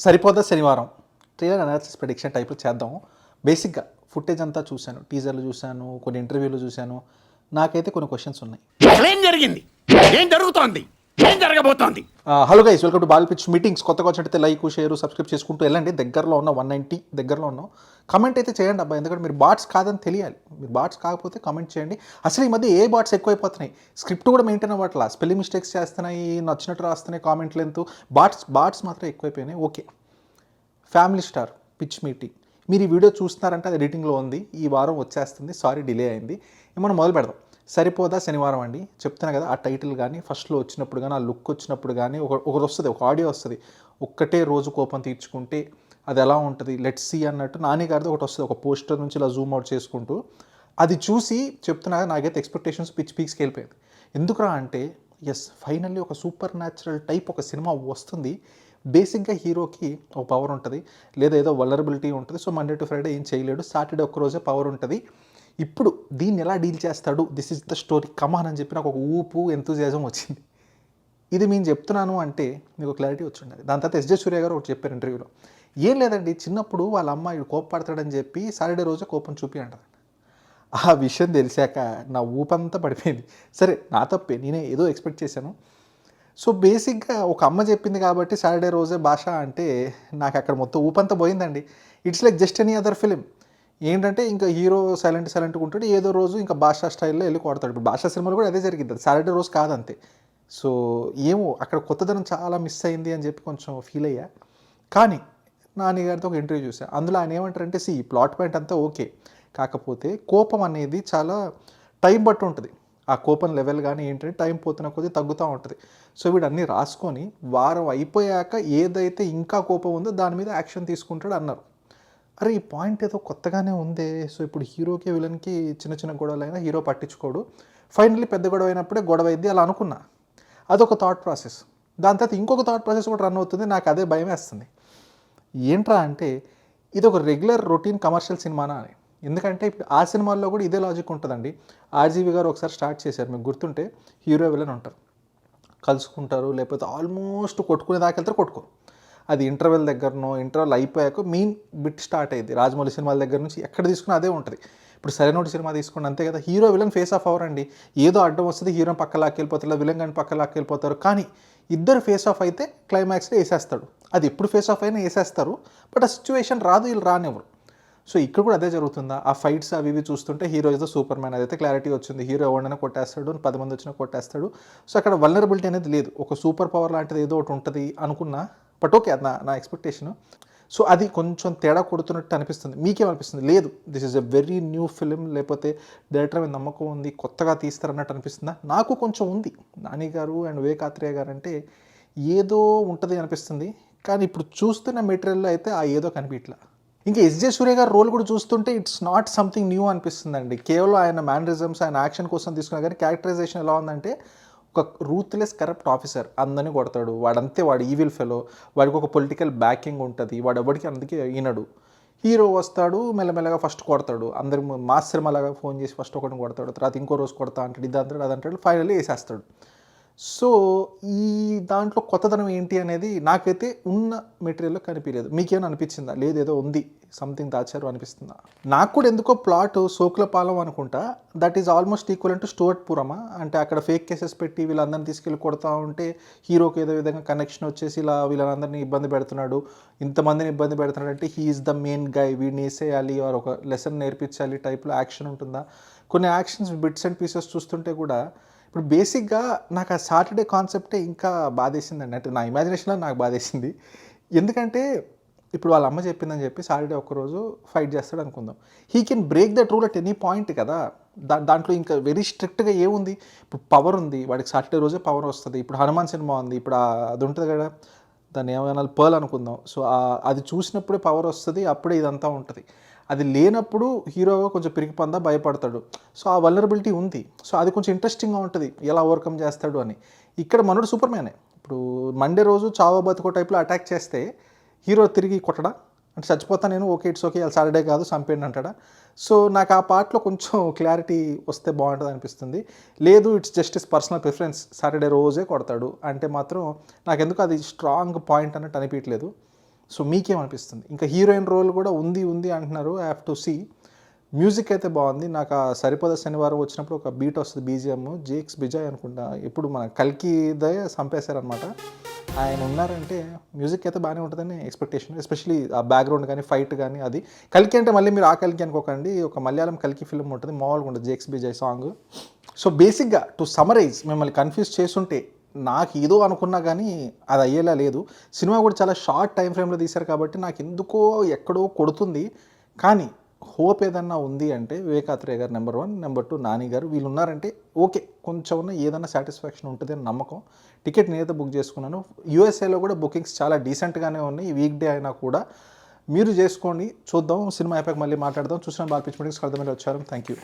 సరిపోదా శనివారం trailer analysis prediction టైప్లో చేద్దాం. బేసిక్గా ఫుటేజ్ అంతా చూశాను, టీజర్లు చూశాను, కొన్ని ఇంటర్వ్యూలు చూశాను. నాకైతే కొన్ని క్వశ్చన్స్ ఉన్నాయి. ఏం జరిగింది, ఏం జరుగుతోంది, ఏం జరగబోతోంది? Hello guys, welcome to ball pitch meetings. కొత్తగా వచ్చినట్టయితే లైక్, షేర్, సబ్స్క్రైబ్ చేసుకుంటూ వెళ్ళండి. దగ్గరలో ఉన్న 190 దగ్గరలో ఉన్నాం. కమెంట్ అయితే చేయండి అబ్బా, ఎందుకంటే మీరు బాట్స్ కాదని తెలియాలి. మీరు బాట్స్ కాకపోతే కమెంట్ చేయండి. అసలు ఈ మధ్య ఏ బాట్స్ ఎక్కువైపోతున్నాయి, స్క్రిప్ట్ కూడా మెయింటైన్ అవ్వట్లా, స్పెల్లింగ్ మిస్టేక్స్ చేస్తున్నాయి, నచ్చినట్టు రాస్తున్నాయి, కామెంట్ లెంత్, బాట్స్ మాత్రం ఎక్కువైపోయినాయి. Okay, family star pitch meeting మీరు ఈ వీడియో చూస్తున్నారంటే అది ఎడిటింగ్లో ఉంది, ఈ వారం వచ్చేస్తుంది. సారీ డిలే అయింది. మనం మొదలు పెడదాం. సరిపోదా శనివారం అండి. చెప్తాను కదా, ఆ టైటిల్ కానీ ఫస్ట్లో వచ్చినప్పుడు కానీ, ఆ లుక్ వచ్చినప్పుడు కానీ ఒకటి వస్తుంది, ఒక ఆడియో వస్తుంది. ఒక్కటే రోజు కోపం తీర్చుకుంటే అది ఎలా ఉంటుంది, లెట్స్ సీ అన్నట్టు నాని గారిది ఒకటి వస్తుంది, ఒక పోస్టర్ నుంచి ఇలా జూమ్ అవుట్ చేసుకుంటూ. అది చూసి చెప్తున్నా, నాకైతే ఎక్స్పెక్టేషన్స్ పిచ్ పీక్స్కి వెళ్ళిపోయింది. ఎందుకురా అంటే, ఎస్, ఫైనల్లీ ఒక సూపర్ న్యాచురల్ టైప్ ఒక సినిమా వస్తుంది. బేసిక్గా హీరోకి ఒక పవర్ ఉంటుంది, లేదా ఏదో వలరబిలిటీ ఉంటుంది. సో మండే టు ఫ్రైడే ఏం చేయలేడు, సాటర్డే ఒక్కరోజే పవర్ ఉంటుంది. ఇప్పుడు దీన్ని ఎలా డీల్ చేస్తాడు, దిస్ ఇస్ ద స్టోరీ, కమాన్ అని చెప్పి నాకు ఒక ఊపు, ఎంతూజియాజం వచ్చింది. ఇది నేను చెప్తున్నాను అంటే మీకు క్లారిటీ వచ్చి ఉండాలి. దాని తర్వాత ఎస్జే సూర్య గారు ఒకటి చెప్పారు ఇంటర్వ్యూలో, ఏం లేదండి, చిన్నప్పుడు వాళ్ళ అమ్మాయి కోపపడతాడని చెప్పి సాటర్డే రోజే కోపం చూపి అంటారు. ఆ విషయం తెలిసాక నా ఊపంతా పడిపోయింది. సరే, నా తప్పే, నేనే ఏదో ఎక్స్పెక్ట్ చేశాను. సో బేసిక్గా ఒక అమ్మ చెప్పింది కాబట్టి సాటర్డే రోజే భాష అంటే నాకు అక్కడ మొత్తం ఊపంతా పోయిందండి. It's like just any other film. ఏంటంటే ఇంకా హీరో సైలెంట్గా ఉంటాడు, ఏదో రోజు ఇంకా భాషా స్టైల్లో వెళ్ళి కొడతాడు. ఇప్పుడు భాషా సినిమాలో కూడా అదే జరిగింది, సాటర్డే రోజు కాదంతే. సో ఏమో అక్కడ కొత్తదనం చాలా మిస్ అయింది అని చెప్పి కొంచెం ఫీల్ అయ్యా. కానీ నాని గారితో ఒక ఇంటర్వ్యూ చూసాను, అందులో ఆయన ఏమంటారంటే, ప్లాట్ పాయింట్ అంతా ఓకే, కాకపోతే కోపం అనేది చాలా టైం బట్టి ఉంటుంది. ఆ కోపం లెవెల్ కానీ ఏంటంటే టైం పోతున్న కొద్దీ తగ్గుతూ ఉంటుంది. సో వీడన్నీ రాసుకొని వారం అయిపోయాక ఏదైతే ఇంకా కోపం ఉందో దాని మీద యాక్షన్ తీసుకుంటాడు అన్నారు. అరే, ఈ పాయింట్ ఏదో కొత్తగానే ఉందే. సో ఇప్పుడు హీరోకి విలన్కి చిన్న చిన్న గొడవలైనా హీరో పట్టించుకోడు, ఫైనల్లీ పెద్ద గొడవ అయినప్పుడే గొడవ అయింది అలా అనుకున్నా. అదొక థాట్ ప్రాసెస్. దాని తర్వాత ఇంకొక థాట్ ప్రాసెస్ కూడా రన్ అవుతుంది, నాకు అదే భయం వేస్తుంది. ఏంట్రా అంటే, ఇది ఒక రెగ్యులర్ రొటీన్ కమర్షియల్ సినిమానా అని. ఎందుకంటే ఇప్పుడు ఆ సినిమాల్లో కూడా ఇదే లాజిక్ ఉంటుందండి. ఆర్జీవి గారు ఒకసారి స్టార్ట్ చేశారు, మీకు గుర్తుంటే, హీరో విలన్ ఉంటారు, కలుసుకుంటారు, లేకపోతే ఆల్మోస్ట్ కొట్టుకునే దాకా వెళ్తారు, కొట్టుకోరు. అది ఇంటర్వెల్ అయిపోయాక మెయిన్ బిట్ స్టార్ట్ అయ్యింది. రాజమౌళి సినిమాల దగ్గర నుంచి ఎక్కడ తీసుకున్నా అదే ఉంటుంది. ఇప్పుడు సరైనోటి సినిమా తీసుకోండి, అంతే కదా, hero villain face of our అండి. ఏదో అడ్డం వస్తుంది, హీరో పక్క లాక్కెళ్ళిపోతారు, విలన్ కానీ పక్క లాక్కెళ్ళిపోతారు. కానీ ఇద్దరు ఫేస్ ఆఫ్ అయితే క్లైమాక్స్లో వేసేస్తాడు. అది ఎప్పుడు ఫేస్ ఆఫ్ అయినా వేసేస్తారు, బట్ ఆ సిచ్యువేషన్ రాదు, వీళ్ళు రానివ్వరు. సో ఇక్కడ కూడా అదే జరుగుతుందా? ఆ ఫైట్స్ అవి ఇవి చూస్తుంటే హీరో ఏదో సూపర్ మ్యాన్, అదైతే క్లారిటీ వచ్చింది. హీరో ఎవరైనా కొట్టేస్తాడు, 10 మంది వచ్చినా కొట్టేస్తాడు. సో అక్కడ వల్నరబిలిటీ అనేది లేదు, ఒక సూపర్ పవర్ లాంటిది ఏదో ఒకటి ఉంటుంది అనుకున్నా. బట్ ఓకే, అది నా ఎక్స్పెక్టేషను. సో అది కొంచెం తేడా కొడుతున్నట్టు అనిపిస్తుంది. మీకేమనిపిస్తుంది? లేదు, this is a very new film, లేకపోతే డైరెక్టర్ మీద నమ్మకం ఉంది, కొత్తగా తీస్తారన్నట్టు అనిపిస్తుందా? నాకు కొంచెం ఉంది. నాని గారు అండ్ వివేక్ ఆత్రేయ గారు అంటే ఏదో ఉంటుంది అనిపిస్తుంది. కానీ ఇప్పుడు చూస్తున్న మెటీరియల్లో అయితే ఆ ఏదో కనిపించట్లా. ఇంకా ఎస్జే సూర్య గారు రోల్ కూడా చూస్తుంటే ఇట్స్ నాట్ సంథింగ్ న్యూ అనిపిస్తుందండి. కేవలం ఆయన మ్యానరిజమ్స్, ఆయన యాక్షన్ కోసం తీసుకున్నా కానీ క్యారెక్టరైజేషన్ ఎలా ఉందంటే, ఒక రూత్లెస్ కరప్ట్ ఆఫీసర్, అందరినీ కొడతాడు, వాడంతే, వాడు ఈవిల్ ఫెలో, వాడికి ఒక పొలిటికల్ బ్యాకింగ్ ఉంటుంది, వాడు ఎవరికి అందుకే ఈనడు. హీరో వస్తాడు, మెల్లమెల్లగా ఫస్ట్ కొడతాడు, అందరి మాస్ సినిమాలాగా ఫోన్ చేసి ఫస్ట్ ఒకటి కొడతాడు, తర్వాత ఇంకో రోజు కొడతా అంటాడు, ఇది అంటాడు, అది అంటాడు, ఫైనల్లీ వేసేస్తాడు. సో ఈ దాంట్లో కొత్తదనం ఏంటి అనేది నాకైతే ఉన్న మెటీరియల్లో కనిపించలేదు. మీకేమైనా అనిపించిందా? లేదు, ఏదో ఉంది, సంథింగ్ దాచారు అనిపిస్తుందా? నాకు కూడా ఎందుకో ప్లాట్ సోకులపాలెం అనుకుంటా, that is almost equal to స్టూవర్ట్ పురమా. అంటే అక్కడ ఫేక్ కేసెస్ పెట్టి వీళ్ళందరినీ తీసుకెళ్ళి కొడతా ఉంటే హీరోకి ఏదో విధంగా కనెక్షన్ వచ్చేసి ఇలా వీళ్ళందరినీ ఇబ్బంది పెడుతున్నాడు, ఇంతమందిని ఇబ్బంది పెడుతున్నాడు అంటే హీ ఈజ్ ద మెయిన్ గై, వీడిని వేసేయాలి, వారు ఒక లెసన్ నేర్పించాలి టైప్లో యాక్షన్ ఉంటుందా? కొన్ని యాక్షన్స్ బిట్స్ అండ్ పీసెస్ చూస్తుంటే కూడా ఇప్పుడు బేసిక్గా నాకు ఆ సాటర్డే కాన్సెప్టే ఇంకా బాధేసిందండి. అంటే నా ఇమాజినేషన్లో నాకు బాధేసింది. ఎందుకంటే ఇప్పుడు వాళ్ళ అమ్మ చెప్పిందని చెప్పి సాటర్డే ఒక్కరోజు ఫైట్ చేస్తాడు అనుకుందాం, he can break that rule at any point కదా. దాంట్లో ఇంకా వెరీ స్ట్రిక్ట్గా ఏముంది? ఇప్పుడు పవర్ ఉంది, వాడికి సాటర్డే రోజే పవర్ వస్తుంది. ఇప్పుడు హనుమాన్ సినిమా ఉంది, ఇప్పుడు అది ఉంటుంది కదా, దాన్ని ఏమైనా పర్ల్ అనుకుందాం. సో అది చూసినప్పుడే పవర్ వస్తుంది, అప్పుడే ఇదంతా ఉంటుంది. అది లేనప్పుడు హీరోగా కొంచెం పిరికిపందా, భయపడతాడు. సో ఆ వల్నరబిలిటీ ఉంది. సో అది కొంచెం ఇంట్రెస్టింగ్గా ఉంటుంది, ఎలా ఓవర్కమ్ చేస్తాడు అని. ఇక్కడ మనోడు సూపర్ మ్యానే. ఇప్పుడు మండే రోజు చావో బతుకో టైప్లో అటాక్ చేస్తే హీరో తిరిగి కొట్టడా అంటే, చచ్చిపోతా నేను, ఓకే ఇట్స్ ఓకే, అది సాటర్డే కాదు, చంపేయండి అంటాడా? సో నాకు ఆ పార్ట్లో కొంచెం క్లారిటీ వస్తే బాగుంటుంది అనిపిస్తుంది. లేదు, it's just is personal preference, Saturday రోజే కొడతాడు అంటే మాత్రం నాకెందుకు అది స్ట్రాంగ్ పాయింట్ అన్నట్టు అనిపించలేదు. సో మీకేమనిపిస్తుంది? ఇంకా హీరోయిన్ రోల్ కూడా ఉంది అంటున్నారు. I have to see. Music అయితే బాగుంది. నాకు ఆ సరిపద శనివారం వచ్చినప్పుడు ఒక బీట్ వస్తుంది బీజిఎం, జేక్స్ బిజాయ్ అనుకుంటా, ఇప్పుడు మన కల్కిదే చంపేశారనమాట. ఆయన ఉన్నారంటే మ్యూజిక్ అయితే బాగానే ఉంటుందని ఎక్స్పెక్టేషన్, ఎస్పెషలీ ఆ బ్యాక్గ్రౌండ్ కానీ ఫైట్ కానీ. అది కల్కి అంటే మళ్ళీ మీరు ఆ కల్కి అనుకోకండి, ఒక మలయాళం కల్కి ఫిల్మ్ ఉంటుంది, మామూలుగా ఉంటుంది జేక్స్ బిజాయ్ సాంగ్. సో బేసిక్గా టు సమరైజ్, మిమ్మల్ని కన్ఫ్యూజ్ చేస్తుంటే, నాకు ఏదో అనుకున్నా కానీ అది అయ్యేలా లేదు. సినిమా కూడా చాలా షార్ట్ టైం ఫ్రేమ్లో తీశారు కాబట్టి నాకు ఎందుకో ఎక్కడో కొడుతుంది. కానీ హోప్ ఏదన్నా ఉంది అంటే వివేకాత్రేయ గారు నెంబర్ 1, నెంబర్ 2 నాని గారు, వీళ్ళు ఉన్నారంటే ఓకే, కొంచెం ఉన్న ఏదైనా సాటిస్ఫాక్షన్ ఉంటుంది అని నమ్మకం. టికెట్ నేనైతే బుక్ చేసుకున్నాను. యూఎస్ఏలో కూడా బుకింగ్స్ చాలా డీసెంట్గానే ఉన్నాయి, వీక్ డే అయినా కూడా. మీరు చేసుకోండి, చూద్దాం. సినిమా అయిపోయాక మళ్ళీ మాట్లాడదాం. చూసిన బాల్ పిచ్ మీటింగ్స్కి అర్థమైతే వచ్చారు. Thank you.